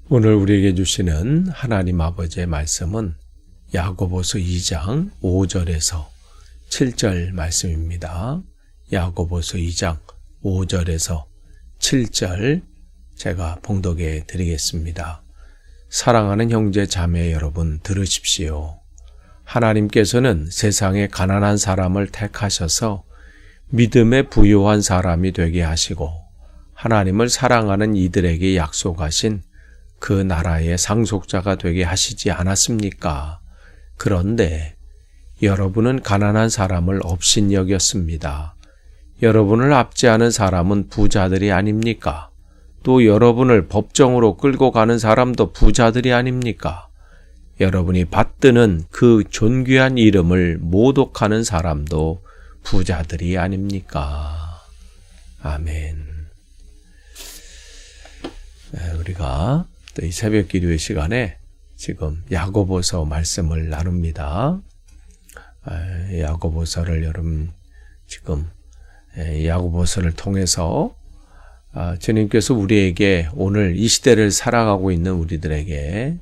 오늘 우리에게 주시는 하나님 아버지의 말씀은 야고보서 2장 5절에서 7절 말씀입니다. 야고보서 2장 5절에서 7절 제가 봉독해 드리겠습니다. 사랑하는 형제 자매 여러분, 들으십시오. 하나님께서는 세상에 가난한 사람을 택하셔서 믿음에 부요한 사람이 되게 하시고 하나님을 사랑하는 이들에게 약속하신 그 나라의 상속자가 되게 하시지 않았습니까? 그런데 여러분은 가난한 사람을 업신여겼습니다. 여러분을 압제하는 사람은 부자들이 아닙니까? 또 여러분을 법정으로 끌고 가는 사람도 부자들이 아닙니까? 여러분이 받드는 그 존귀한 이름을 모독하는 사람도 부자들이 아닙니까? 아멘. 우리가 또 이 새벽 기도의 시간에 지금 야고보서 말씀을 나눕니다. 야고보서를 여러분 지금 야고보서를 통해서 주님께서 우리에게 오늘 이 시대를 살아가고 있는 우리들에게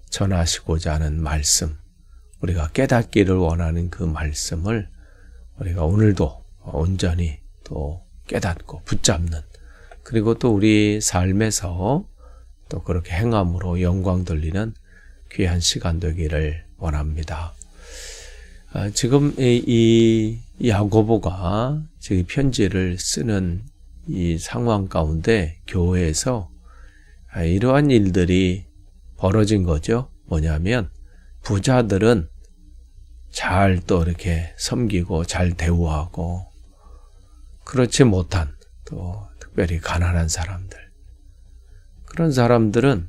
전하시고자 하는 말씀, 우리가 깨닫기를 원하는 그 말씀을 우리가 오늘도 온전히 또 깨닫고 붙잡는, 그리고 또 우리 삶에서 또 그렇게 행함으로 영광 돌리는 귀한 시간 되기를 원합니다. 지금 이 야고보가 지금 편지를 쓰는 이 상황 가운데 교회에서 이러한 일들이 벌어진 거죠. 뭐냐면 부자들은 잘 또 이렇게 섬기고 잘 대우하고, 그렇지 못한 또 특별히 가난한 사람들, 그런 사람들은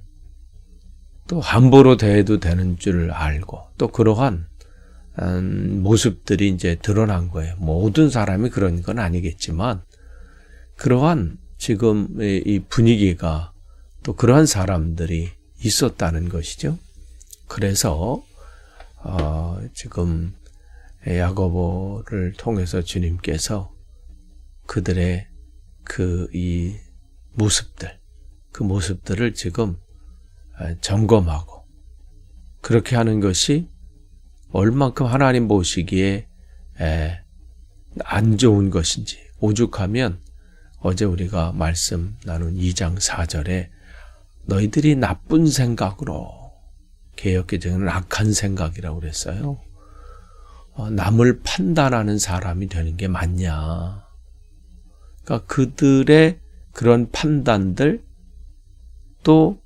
또 함부로 대해도 되는 줄 알고, 또 그러한 모습들이 이제 드러난 거예요. 모든 사람이 그런 건 아니겠지만 그러한 지금 이 분위기가 또 그러한 사람들이 있었다는 것이죠. 그래서 지금 야고보를 통해서 주님께서 그들의 이 모습들, 그 모습들을 지금 점검하고, 그렇게 하는 것이 얼만큼 하나님 보시기에 안 좋은 것인지, 오죽하면 어제 우리가 말씀 나눈 2장 4절에 너희들이 나쁜 생각으로, 개역개정은 악한 생각이라고 그랬어요. 남을 판단하는 사람이 되는 게 맞냐. 그러니까 그들의 그런 판단들, 또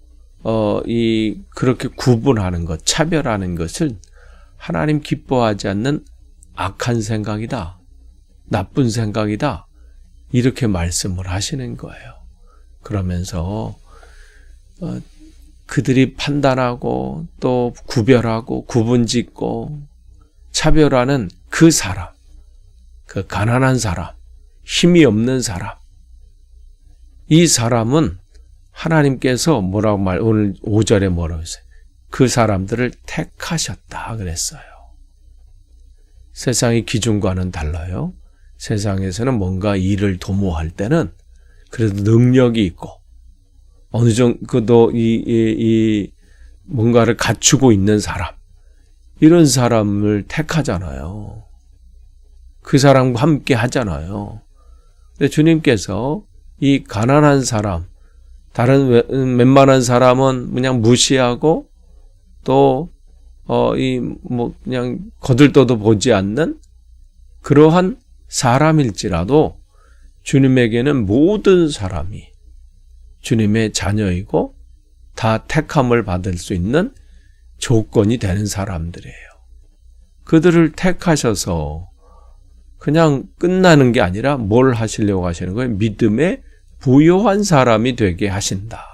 그렇게 구분하는 것, 차별하는 것은 하나님 기뻐하지 않는 악한 생각이다, 나쁜 생각이다, 이렇게 말씀을 하시는 거예요. 그러면서 그들이 판단하고 또 구별하고 구분짓고 차별하는 그 사람, 그 가난한 사람, 힘이 없는 사람, 이 사람은 하나님께서 오늘 5절에 뭐라고 했어요? 그 사람들을 택하셨다 그랬어요. 세상의 기준과는 달라요. 세상에서는 뭔가 일을 도모할 때는 그래도 능력이 있고 어느 정도 뭔가를 갖추고 있는 사람, 이런 사람을 택하잖아요. 그 사람과 함께 하잖아요. 근데 주님께서 이 가난한 사람, 다른 웬만한 사람은 그냥 무시하고 또 그냥 거들떠도 보지 않는 그러한 사람일지라도 주님에게는 모든 사람이 주님의 자녀이고 다 택함을 받을 수 있는 조건이 되는 사람들이에요. 그들을 택하셔서 그냥 끝나는 게 아니라 뭘 하시려고 하시는 거예요? 믿음에 부요한 사람이 되게 하신다.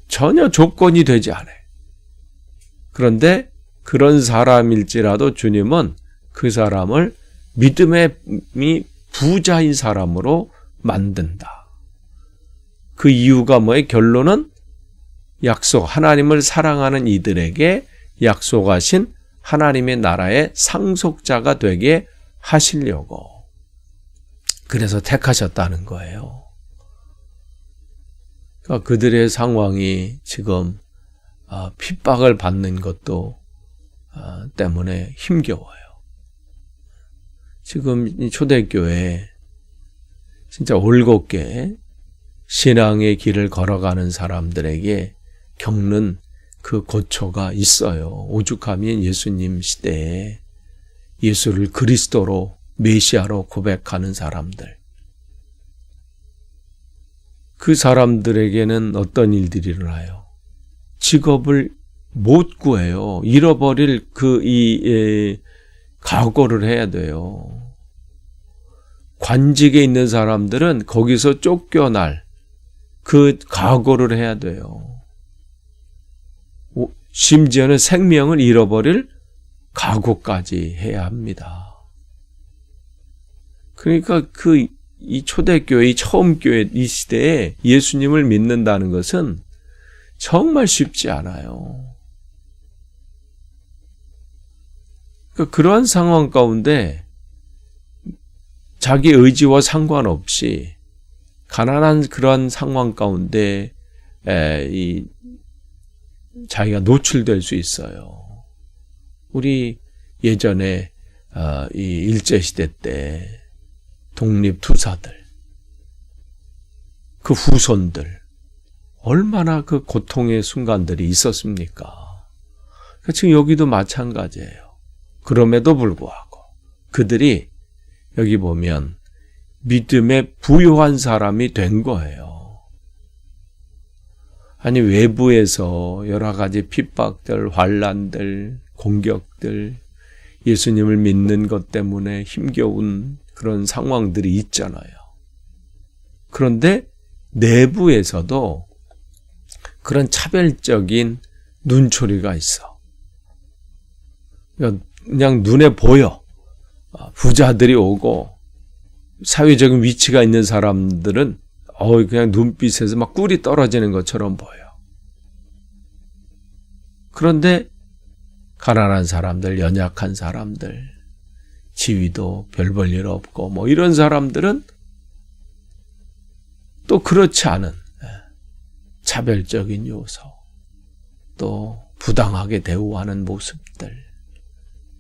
전혀 조건이 되지 않아요. 그런데 그런 사람일지라도 주님은 그 사람을 믿음의 부자인 사람으로 만든다. 그 이유가 뭐예요? 결론은 하나님을 사랑하는 이들에게 약속하신 하나님의 나라의 상속자가 되게 하시려고. 그래서 택하셨다는 거예요. 그러니까 그들의 상황이 지금 핍박을 받는 것도 때문에 힘겨워요. 지금 이 초대교회에 진짜 올곧게 신앙의 길을 걸어가는 사람들에게 겪는 그 고초가 있어요. 오죽하면 예수님 시대에 예수를 그리스도로 메시아로 고백하는 사람들. 그 사람들에게는 어떤 일들이 일어나요? 직업을 못 구해요. 잃어버릴 각오를 해야 돼요. 관직에 있는 사람들은 거기서 쫓겨날 그 각오를 해야 돼요. 심지어는 생명을 잃어버릴 각오까지 해야 합니다. 그러니까 이 초대교회, 이 처음 교회 이 시대에 예수님을 믿는다는 것은 정말 쉽지 않아요. 그러니까 그러한 상황 가운데 자기 의지와 상관없이 가난한 그러한 상황 가운데 자기가 노출될 수 있어요. 우리 예전에 이 일제시대 때 독립투사들, 그 후손들 얼마나 그 고통의 순간들이 있었습니까? 지금 여기도 마찬가지예요. 그럼에도 불구하고 그들이 여기 보면 믿음에 부요한 사람이 된 거예요. 아니 외부에서 여러 가지 핍박들, 환난들, 공격들, 예수님을 믿는 것 때문에 힘겨운 그런 상황들이 있잖아요. 그런데 내부에서도 그런 차별적인 눈초리가 있어. 그냥 눈에 보여. 부자들이 오고 사회적인 위치가 있는 사람들은 그냥 눈빛에서 막 꿀이 떨어지는 것처럼 보여. 그런데 가난한 사람들, 연약한 사람들, 지위도 별 볼 일 없고 뭐 이런 사람들은 또 그렇지 않은 차별적인 요소, 또 부당하게 대우하는 모습들,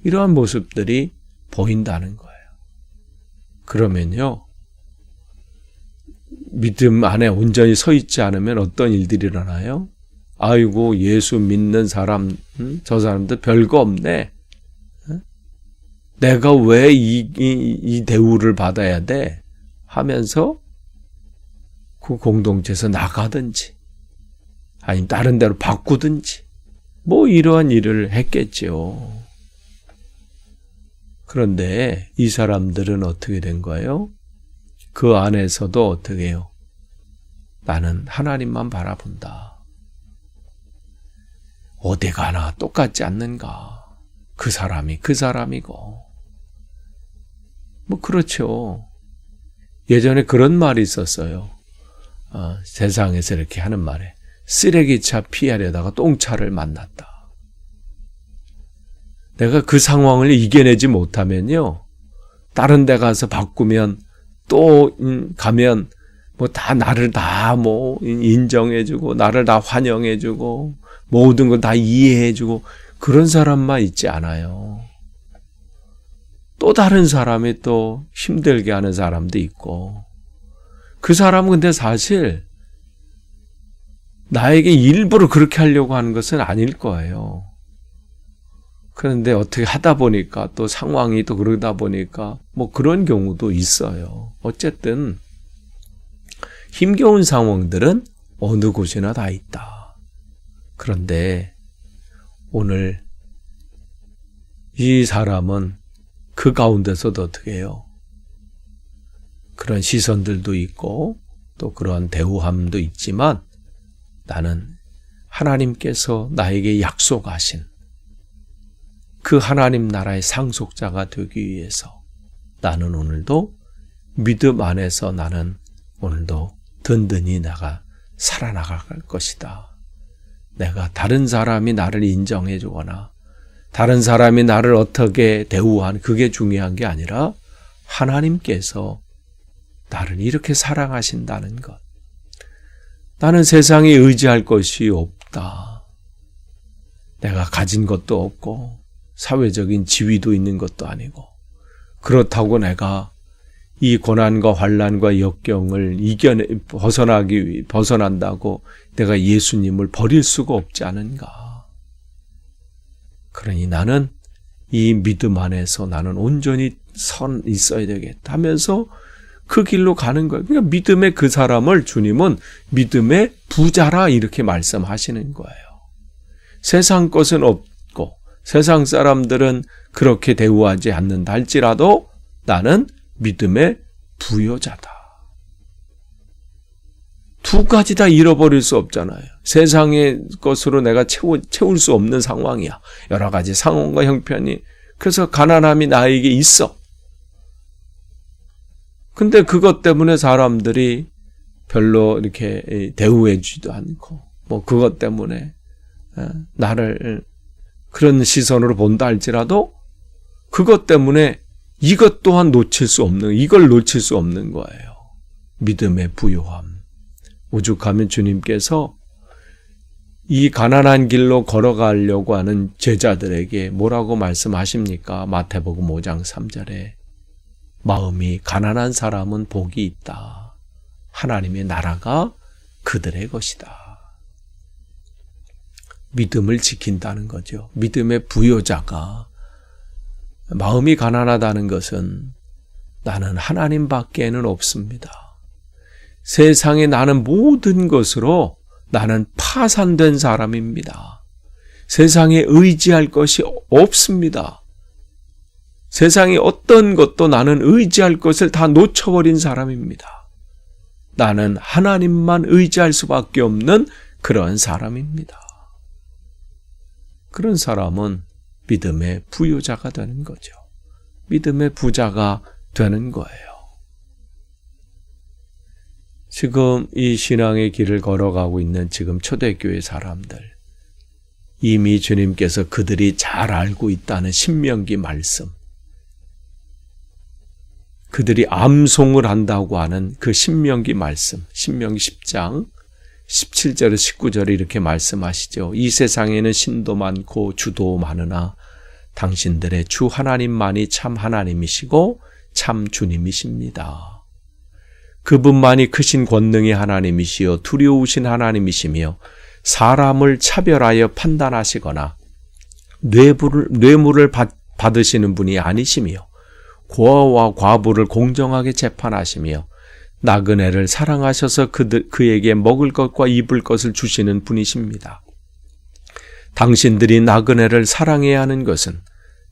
이러한 모습들이 보인다는 거예요. 그러면요, 믿음 안에 온전히 서 있지 않으면 어떤 일들이 일어나요? 아이고 예수 믿는 사람, 저 사람들 별거 없네. 내가 왜 이 대우를 받아야 돼? 하면서 그 공동체에서 나가든지 아니면 다른 데로 바꾸든지 뭐 이러한 일을 했겠죠. 그런데 이 사람들은 어떻게 된 거예요? 그 안에서도 어떻게 해요? 나는 하나님만 바라본다. 어디 가나 똑같지 않는가? 그 사람이 그 사람이고. 뭐 그렇죠. 예전에 그런 말이 있었어요. 세상에서 이렇게 하는 말에 쓰레기차 피하려다가 똥차를 만났다. 내가 그 상황을 이겨내지 못하면요, 다른 데 가서 바꾸면 또 가면 뭐 다 나를 다 뭐 인정해주고 나를 다 환영해주고 모든 걸 다 이해해주고 그런 사람만 있지 않아요. 또 다른 사람이 또 힘들게 하는 사람도 있고, 그 사람은 근데 사실 나에게 일부러 그렇게 하려고 하는 것은 아닐 거예요. 그런데 어떻게 하다 보니까 또 상황이 또 그러다 보니까 뭐 그런 경우도 있어요. 어쨌든 힘겨운 상황들은 어느 곳이나 다 있다. 그런데 오늘 이 사람은 그 가운데서도 어떻게 해요? 그런 시선들도 있고 또 그런 대우함도 있지만 나는 하나님께서 나에게 약속하신 그 하나님 나라의 상속자가 되기 위해서 나는 오늘도 믿음 안에서 나는 오늘도 든든히 살아나갈 것이다. 내가 다른 사람이 나를 인정해 주거나 다른 사람이 나를 어떻게 대우하는 그게 중요한 게 아니라 하나님께서 나를 이렇게 사랑하신다는 것. 나는 세상에 의지할 것이 없다. 내가 가진 것도 없고 사회적인 지위도 있는 것도 아니고 그렇다고 내가 이 고난과 환난과 역경을 벗어난다고 내가 예수님을 버릴 수가 없지 않은가. 그러니 나는 이 믿음 안에서 나는 온전히 선 있어야 되겠다 하면서 그 길로 가는 거예요. 그러니까 믿음의 그 사람을 주님은 믿음의 부자라 이렇게 말씀하시는 거예요. 세상 것은 없고 세상 사람들은 그렇게 대우하지 않는다 할지라도 나는 믿음의 부요자다. 두 가지 다 잃어버릴 수 없잖아요. 세상의 것으로 내가 채울 수 없는 상황이야. 여러 가지 상황과 형편이. 그래서 가난함이 나에게 있어. 근데 그것 때문에 사람들이 별로 이렇게 대우해주지도 않고 뭐 그것 때문에 나를 그런 시선으로 본다 할지라도 그것 때문에 이것 또한 이걸 놓칠 수 없는 거예요. 믿음의 부요함. 오죽하면 주님께서 이 가난한 길로 걸어가려고 하는 제자들에게 뭐라고 말씀하십니까? 마태복음 5장 3절에 마음이 가난한 사람은 복이 있다. 하나님의 나라가 그들의 것이다. 믿음을 지킨다는 거죠. 믿음의 부요자가 마음이 가난하다는 것은 나는 하나님밖에는 없습니다. 세상에 나는 모든 것으로 나는 파산된 사람입니다. 세상에 의지할 것이 없습니다. 세상에 어떤 것도 나는 의지할 것을 다 놓쳐버린 사람입니다. 나는 하나님만 의지할 수밖에 없는 그런 사람입니다. 그런 사람은 믿음의 부요자가 되는 거죠. 믿음의 부자가 되는 거예요. 지금 이 신앙의 길을 걸어가고 있는 지금 초대교회 사람들, 이미 주님께서 그들이 잘 알고 있다는 신명기 말씀, 그들이 암송을 한다고 하는 그 신명기 말씀, 신명기 10장 17절에 19절에 이렇게 말씀하시죠. 이 세상에는 신도 많고 주도 많으나 당신들의 주 하나님만이 참 하나님이시고 참 주님이십니다. 그분만이 크신 권능의 하나님이시요 두려우신 하나님이시며 사람을 차별하여 판단하시거나 뇌물을 받으시는 분이 아니시며 고아와 과부를 공정하게 재판하시며 나그네를 사랑하셔서 그에게 먹을 것과 입을 것을 주시는 분이십니다. 당신들이 나그네를 사랑해야 하는 것은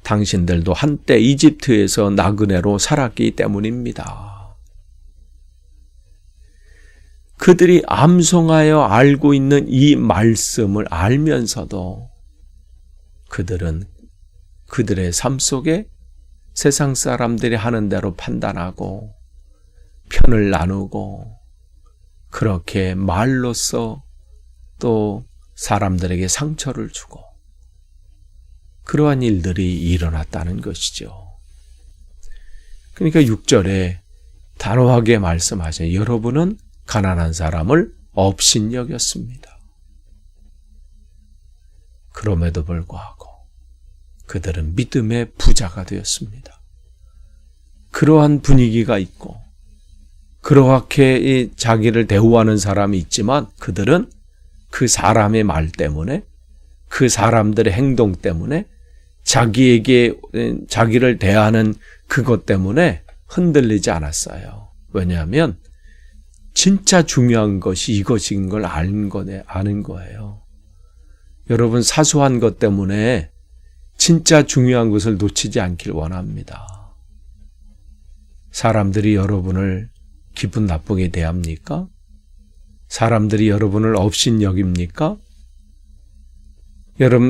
당신들도 한때 이집트에서 나그네로 살았기 때문입니다. 그들이 암송하여 알고 있는 이 말씀을 알면서도 그들은 그들의 삶 속에 세상 사람들이 하는 대로 판단하고 편을 나누고 그렇게 말로써 또 사람들에게 상처를 주고 그러한 일들이 일어났다는 것이죠. 그러니까 6절에 단호하게 말씀하셔요. 여러분은 가난한 사람을 업신여겼습니다. 그럼에도 불구하고 그들은 믿음의 부자가 되었습니다. 그러한 분위기가 있고 그렇게 자기를 대우하는 사람이 있지만 그들은 그 사람의 말 때문에 그 사람들의 행동 때문에 자기를 대하는 그것 때문에 흔들리지 않았어요. 왜냐하면 진짜 중요한 것이 이것인 걸 아는 거예요. 여러분 사소한 것 때문에 진짜 중요한 것을 놓치지 않길 원합니다. 사람들이 여러분을 기분 나쁘게 대합니까? 사람들이 여러분을 업신여깁니까?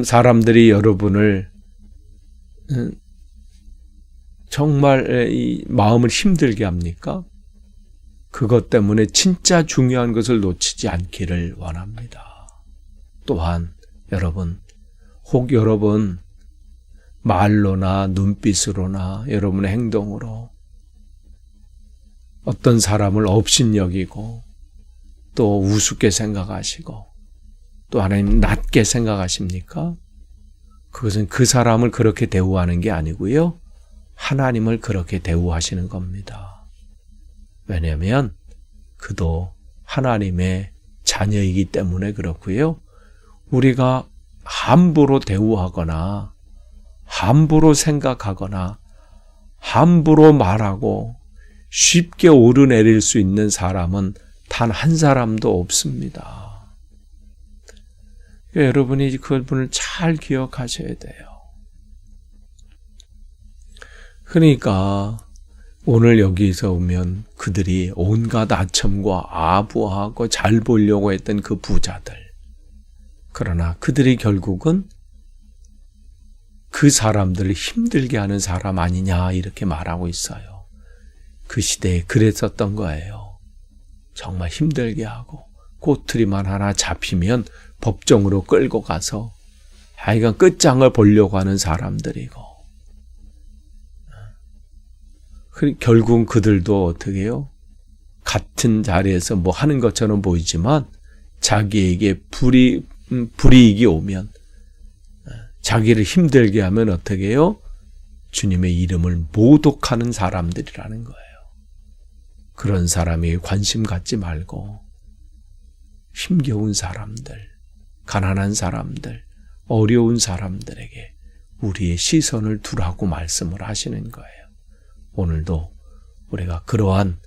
사람들이 여러분을 정말 이 마음을 힘들게 합니까? 그것 때문에 진짜 중요한 것을 놓치지 않기를 원합니다. 또한 여러분 말로나 눈빛으로나 여러분의 행동으로 어떤 사람을 업신여기고 또 우습게 생각하시고 또 하나님 낮게 생각하십니까? 그것은 그 사람을 그렇게 대우하는 게 아니고요. 하나님을 그렇게 대우하시는 겁니다. 왜냐하면 그도 하나님의 자녀이기 때문에 그렇고요. 우리가 함부로 대우하거나 함부로 생각하거나 함부로 말하고 쉽게 오르내릴 수 있는 사람은 단 한 사람도 없습니다. 여러분이 그분을 잘 기억하셔야 돼요. 그러니까 오늘 여기서 오면 그들이 온갖 아첨과 아부하고 잘 보려고 했던 그 부자들. 그러나 그들이 결국은 그 사람들을 힘들게 하는 사람 아니냐 이렇게 말하고 있어요. 그 시대에 그랬었던 거예요. 정말 힘들게 하고 꼬투리만 하나 잡히면 법정으로 끌고 가서 하여간 끝장을 보려고 하는 사람들이고 결국은 그들도 어떻게 해요? 같은 자리에서 뭐 하는 것처럼 보이지만 자기에게 불이익이 오면 자기를 힘들게 하면 어떻게 해요? 주님의 이름을 모독하는 사람들이라는 거예요. 그런 사람이 관심 갖지 말고 힘겨운 사람들, 가난한 사람들, 어려운 사람들에게 우리의 시선을 두라고 말씀을 하시는 거예요. 오늘도 우리가 그러한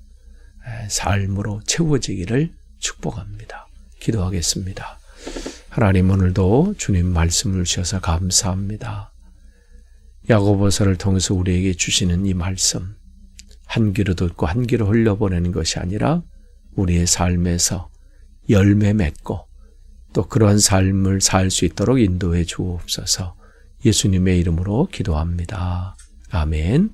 삶으로 채워지기를 축복합니다. 기도하겠습니다. 하나님, 오늘도 주님 말씀을 주셔서 감사합니다. 야고보서를 통해서 우리에게 주시는 이 말씀, 한 귀로 듣고 한 귀로 흘려보내는 것이 아니라 우리의 삶에서 열매 맺고 또 그러한 삶을 살 수 있도록 인도해 주옵소서. 예수님의 이름으로 기도합니다. 아멘.